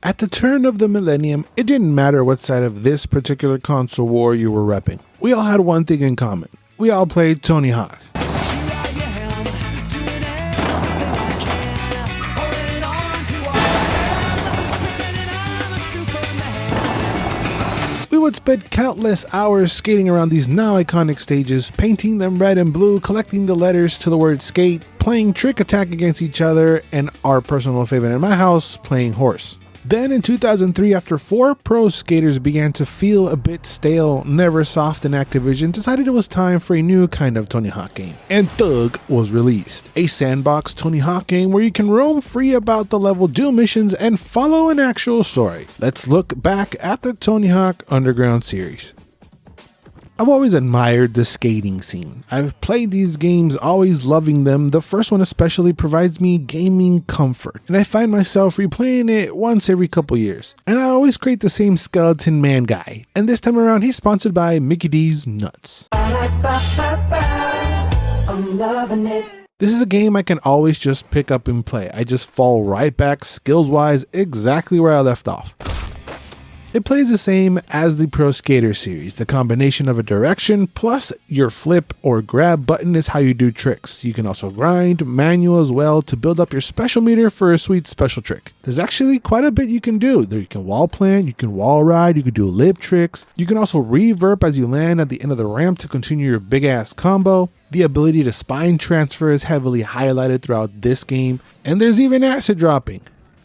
At the turn of the millennium, it didn't matter what side of this particular console war you were repping. We all had one thing in common. We all played Tony Hawk. We would spend countless hours skating around these now iconic stages, painting them red and blue, collecting the letters to the word skate, playing trick attack against each other, and our personal favorite in my house, playing horse. Then in 2003, after 4 pro skaters began to feel a bit stale, Neversoft and Activision decided it was time for a new kind of Tony Hawk game, and Thug was released. A sandbox Tony Hawk game where you can roam free about the level, do missions, and follow an actual story. Let's look back at the Tony Hawk Underground series. I've always admired the skating scene. I've played these games, always loving them. The first one especially provides me gaming comfort, and I find myself replaying it once every couple years. And I always create the same skeleton man guy, and this time around he's sponsored by Mickey D's Nuts. I'm loving it. This is a game I can always just pick up and play. I just fall right back skills wise exactly where I left off. It plays the same as the Pro Skater series. The combination of a direction plus your flip or grab button is how you do tricks. You can also grind manual as well to build up your special meter for a sweet special trick. There's actually quite a bit you can do. You can wall plant, you can wall ride, you can do lip tricks. You can also reverb as you land at the end of the ramp to continue your big ass combo. The ability to spine transfer is heavily highlighted throughout this game. And there's even acid dropping.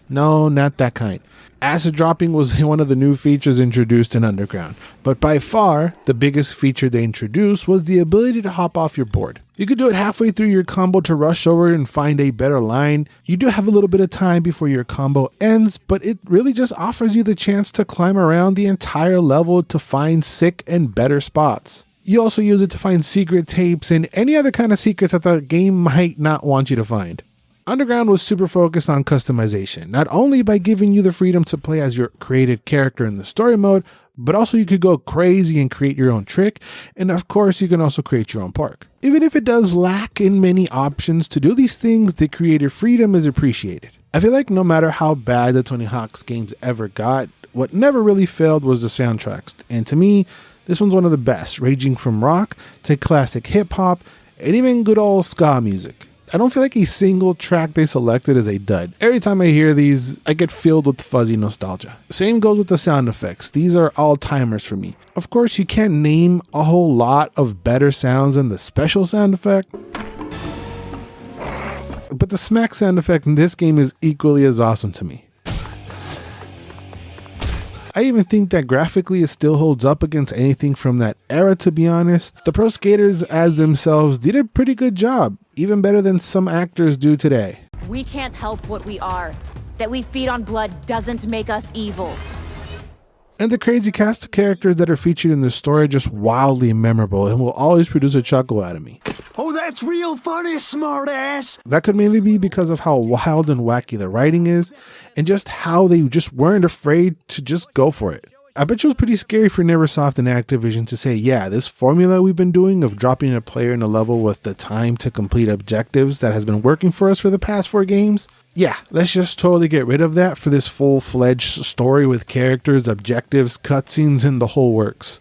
No, not that kind. Acid dropping was one of the new features introduced in Underground, but by far, the biggest feature they introduced was the ability to hop off your board. You could do it halfway through your combo to rush over and find a better line. You do have a little bit of time before your combo ends, but it really just offers you the chance to climb around the entire level to find sick and better spots. You also use it to find secret tapes and any other kind of secrets that the game might not want you to find. Underground was super focused on customization, not only by giving you the freedom to play as your created character in the story mode, but also you could go crazy and create your own trick, and of course you can also create your own park. Even if it does lack in many options to do these things, the creative freedom is appreciated. I feel like no matter how bad the Tony Hawk's games ever got, what never really failed was the soundtracks, and to me, this one's one of the best, ranging from rock to classic hip-hop, and even good old ska music. I don't feel like a single track they selected is a dud. Every time I hear these, I get filled with fuzzy nostalgia. Same goes with the sound effects. These are all timers for me. Of course, you can't name a whole lot of better sounds than the special sound effect, but the smack sound effect in this game is equally as awesome to me. I even think that graphically it still holds up against anything from that era, to be honest. The pro skaters as themselves did a pretty good job, even better than some actors do today. We can't help what we are. That we feed on blood doesn't make us evil. And the crazy cast of characters that are featured in this story are just wildly memorable and will always produce a chuckle out of me. Oh, that's real funny, smartass! That could mainly be because of how wild and wacky the writing is, and just how they just weren't afraid to just go for it. I bet you it was pretty scary for Neversoft and Activision to say, yeah, this formula we've been doing of dropping a player in a level with the time to complete objectives that has been working for us for the past 4 games. Yeah, let's just totally get rid of that for this full-fledged story with characters, objectives, cutscenes, and the whole works.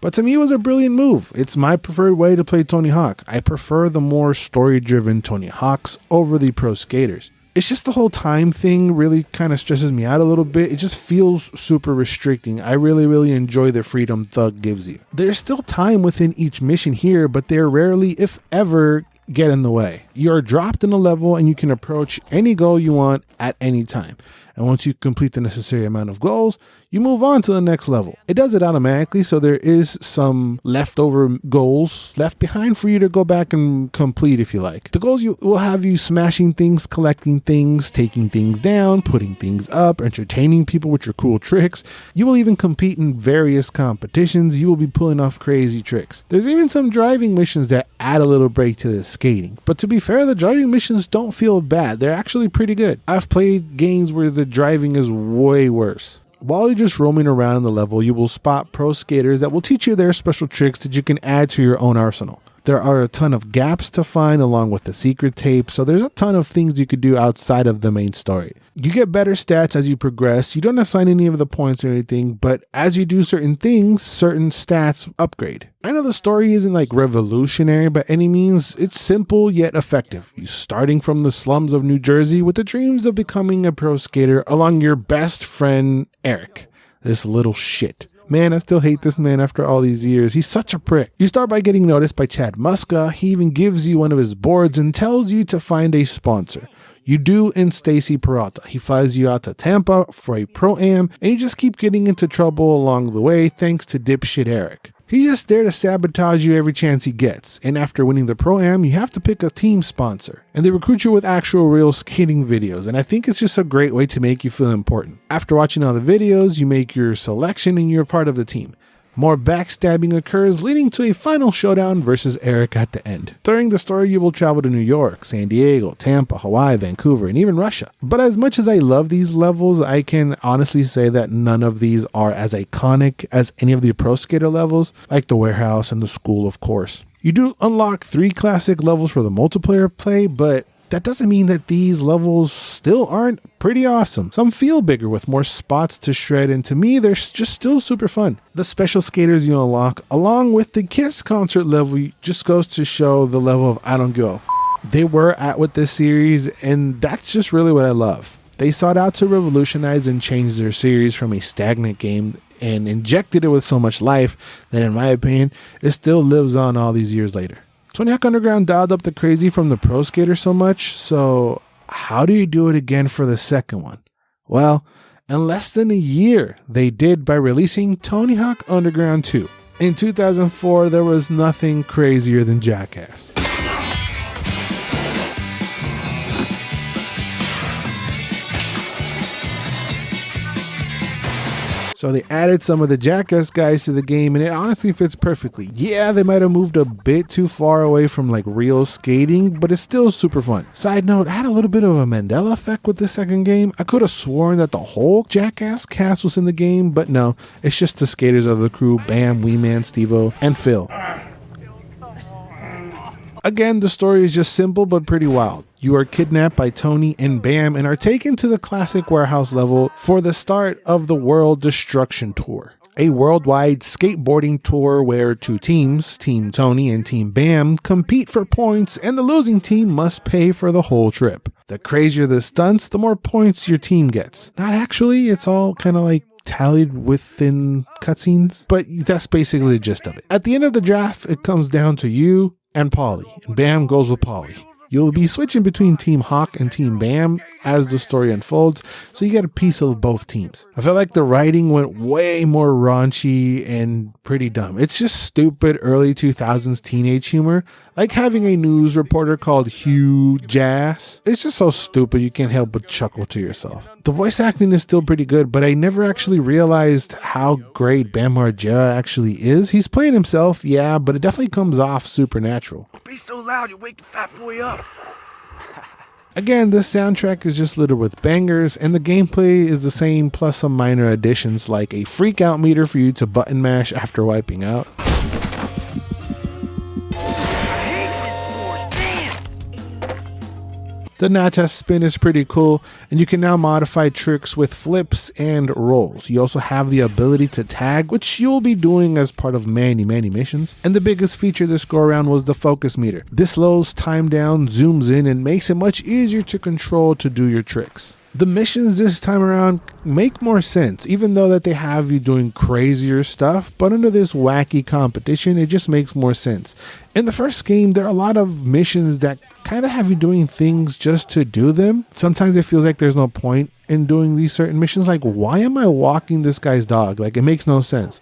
But to me, it was a brilliant move. It's my preferred way to play Tony Hawk. I prefer the more story-driven Tony Hawks over the pro skaters. It's just the whole time thing really kind of stresses me out a little bit. It just feels super restricting. I really enjoy the freedom Thug gives you. There's still time within each mission here, but they're rarely, if ever, get in the way. You are dropped in a level and you can approach any goal you want at any time. And once you complete the necessary amount of goals, you move on to the next level. It does it automatically, so there is some leftover goals left behind for you to go back and complete if you like. The goals will have you smashing things, collecting things, taking things down, putting things up, entertaining people with your cool tricks. You will even compete in various competitions. You will be pulling off crazy tricks. There's even some driving missions that add a little break to the skating. But to be fair, the driving missions don't feel bad. They're actually pretty good. I've played games where the driving is way worse. While you're just roaming around the level, you will spot pro skaters that will teach you their special tricks that you can add to your own arsenal. There are a ton of gaps to find along with the secret tape, so there's a ton of things you could do outside of the main story. You get better stats as you progress. You don't assign any of the points or anything, but as you do certain things, certain stats upgrade. I know the story isn't like revolutionary by any means. It's simple yet effective. You starting from the slums of New Jersey with the dreams of becoming a pro skater along your best friend, Eric. This little shit. Man, I still hate this man after all these years. He's such a prick. You start by getting noticed by Chad Muska. He even gives you one of his boards and tells you to find a sponsor. You do in Stacy Peralta. He flies you out to Tampa for a pro-am, and you just keep getting into trouble along the way thanks to dipshit Eric. He's just there to sabotage you every chance he gets, and after winning the pro-am, you have to pick a team sponsor. And they recruit you with actual real skating videos, and I think it's just a great way to make you feel important. After watching all the videos, you make your selection and you're part of the team. More backstabbing occurs, leading to a final showdown versus Eric at the end. During the story, you will travel to New York, San Diego, Tampa, Hawaii, Vancouver, and even Russia. But as much as I love these levels, I can honestly say that none of these are as iconic as any of the Pro Skater levels, like the warehouse and the school, of course. You do unlock 3 classic levels for the multiplayer play, but that doesn't mean that these levels still aren't pretty awesome. Some feel bigger with more spots to shred, and to me, they're just still super fun. The special skaters you unlock, along with the Kiss concert level, just goes to show the level of I don't give a f they were at with this series, and that's just really what I love. They sought out to revolutionize and change their series from a stagnant game and injected it with so much life that, in my opinion, it still lives on all these years later. Tony Hawk Underground dialed up the crazy from the Pro Skater so much, so how do you do it again for the second one? Well, in less than a year, they did by releasing Tony Hawk Underground 2. In 2004, there was nothing crazier than Jackass. So they added some of the Jackass guys to the game, and it honestly fits perfectly. Yeah, they might have moved a bit too far away from like real skating, but it's still super fun. Side note, I had a little bit of a Mandela effect with the second game. I could have sworn that the whole Jackass cast was in the game, but no, it's just the skaters of the crew, Bam, Wee Man, Steve-O, and Phil. Again, the story is just simple but pretty wild. You are kidnapped by Tony and Bam and are taken to the classic warehouse level for the start of the World Destruction Tour, a worldwide skateboarding tour where 2 teams, Team Tony and Team Bam, compete for points, and the losing team must pay for the whole trip. The crazier the stunts, the more points your team gets. Not actually, it's all kind of like tallied within cutscenes, but that's basically the gist of it. At the end of the draft, it comes down to you and Polly, and Bam goes with Polly. You'll be switching between Team Hawk and Team Bam as the story unfolds, so you get a piece of both teams. I felt like the writing went way more raunchy and pretty dumb. It's just stupid early 2000s teenage humor, like having a news reporter called Hugh Jass. It's just so stupid you can't help but chuckle to yourself. The voice acting is still pretty good, but I never actually realized how great Bam Margera actually is. He's playing himself, yeah, but it definitely comes off supernatural. Don't be so loud, you wake the fat boy up. Again, this soundtrack is just littered with bangers, and the gameplay is the same plus some minor additions like a freak out meter for you to button mash after wiping out. The Natas spin is pretty cool, and you can now modify tricks with flips and rolls. You also have the ability to tag, which you'll be doing as part of many missions. And the biggest feature this go around was the focus meter. This slows time down, zooms in, and makes it much easier to control to do your tricks. The missions this time around make more sense, even though that they have you doing crazier stuff, but under this wacky competition, it just makes more sense. In the first game, there are a lot of missions that kind of have you doing things just to do them. Sometimes it feels like there's no point in doing these certain missions, like why am I walking this guy's dog? Like it makes no sense.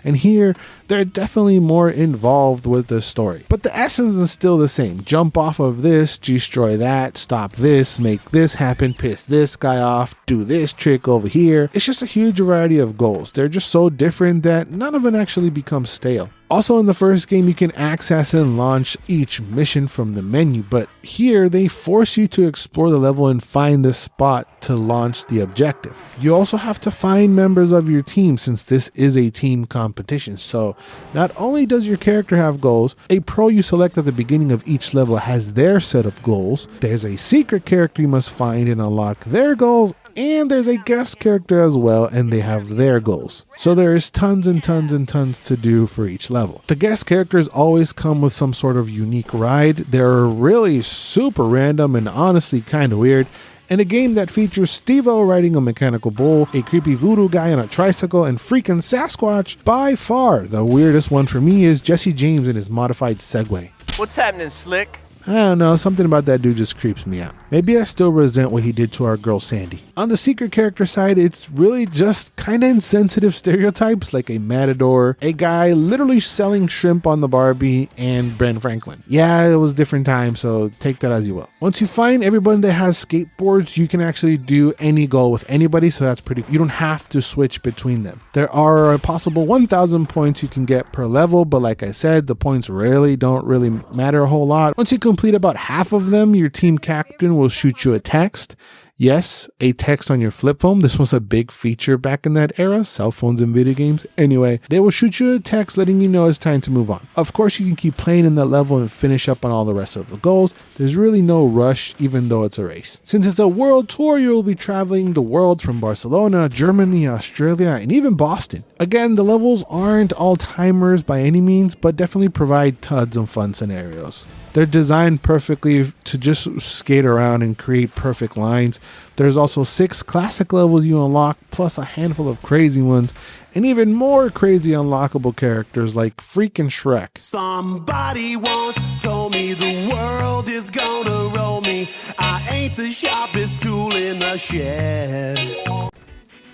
And here, they're definitely more involved with the story. But the essence is still the same. Jump off of this, destroy that, stop this, make this happen, piss this guy off, do this trick over here. It's just a huge variety of goals. They're just so different that none of them actually becomes stale. Also in the first game, you can access and launch each mission from the menu, but here they force you to explore the level and find the spot to launch the objective. You also have to find members of your team since this is a team competition. So not only does your character have goals, a pro you select at the beginning of each level has their set of goals. There's a secret character you must find and unlock their goals, and there's a guest character as well, and they have their goals. So there is tons and tons and tons to do for each level. The guest characters always come with some sort of unique ride. They're really super random and honestly kind of weird. In a game that features Steve-O riding a mechanical bull, a creepy voodoo guy on a tricycle, and freaking Sasquatch, by far the weirdest one for me is Jesse James and his modified Segway. What's happening, Slick? I don't know, something about that dude just creeps me out. Maybe I still resent what he did to our girl Sandy. On the secret character side, it's really just kinda insensitive stereotypes like a matador, a guy literally selling shrimp on the Barbie, and Ben Franklin. Yeah, it was different times, so take that as you will. Once you find everyone that has skateboards, you can actually do any goal with anybody, so that's pretty, you don't have to switch between them. There are a possible 1,000 points you can get per level, but like I said, the points don't really matter a whole lot. Once you complete about half of them, your team captain will shoot you a text. Yes, a text on your flip phone. This was a big feature back in that era, cell phones and video games. Anyway, they will shoot you a text letting you know it's time to move on. Of course, you can keep playing in that level and finish up on all the rest of the goals. There's really no rush, even though it's a race. Since it's a world tour, you'll be traveling the world from Barcelona, Germany, Australia, and even Boston. Again, the levels aren't all timers by any means, but definitely provide tons of fun scenarios. They're designed perfectly to just skate around and create perfect lines. There's also 6 classic levels you unlock, plus a handful of crazy ones, and even more crazy unlockable characters like freaking Shrek. Somebody once told me the world is gonna roll me. I ain't the sharpest tool in the shed.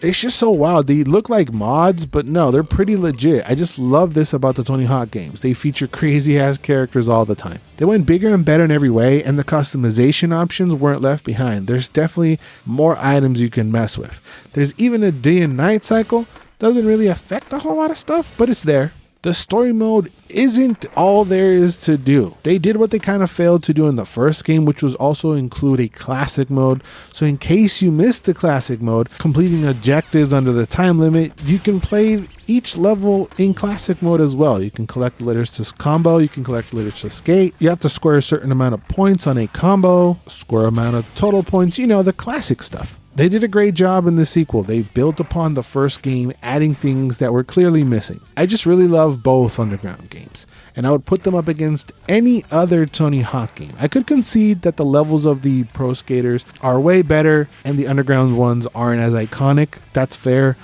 It's just so wild. They look like mods, but no, they're pretty legit. I just love this about the Tony Hawk games. They feature crazy ass characters all the time. They went bigger and better in every way, and the customization options weren't left behind. There's definitely more items you can mess with. There's even a day and night cycle. Doesn't really affect a whole lot of stuff, but it's there. The story mode isn't all there is to do. They did what they kind of failed to do in the first game, which was also include a classic mode. So in case you missed the classic mode, completing objectives under the time limit, you can play each level in classic mode as well. You can collect letters to combo, you can collect letters to skate. You have to score a certain amount of points on a combo, score amount of total points, you know, the classic stuff. They did a great job in the sequel. They built upon the first game, adding things that were clearly missing. I just really love both Underground games, and I would put them up against any other Tony Hawk game. I could concede that the levels of the Pro Skaters are way better and the Underground ones aren't as iconic. That's fair.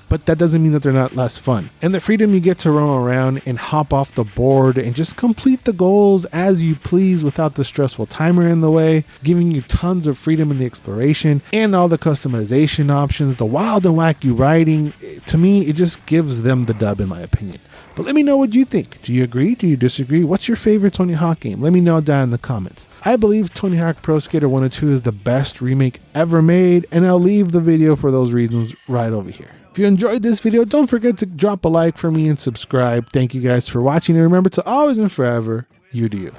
But that doesn't mean that they're not less fun. And the freedom you get to roam around and hop off the board and just complete the goals as you please without the stressful timer in the way, giving you tons of freedom in the exploration and all the customization options, the wild and wacky riding, to me, it just gives them the dub in my opinion. But let me know what you think. Do you agree? Do you disagree? What's your favorite Tony Hawk game? Let me know down in the comments. I believe Tony Hawk Pro Skater 1 and 2 is the best remake ever made, and I'll leave the video for those reasons right over here. If you enjoyed this video, don't forget to drop a like for me and subscribe. Thank you guys for watching, and remember to always and forever, you do you.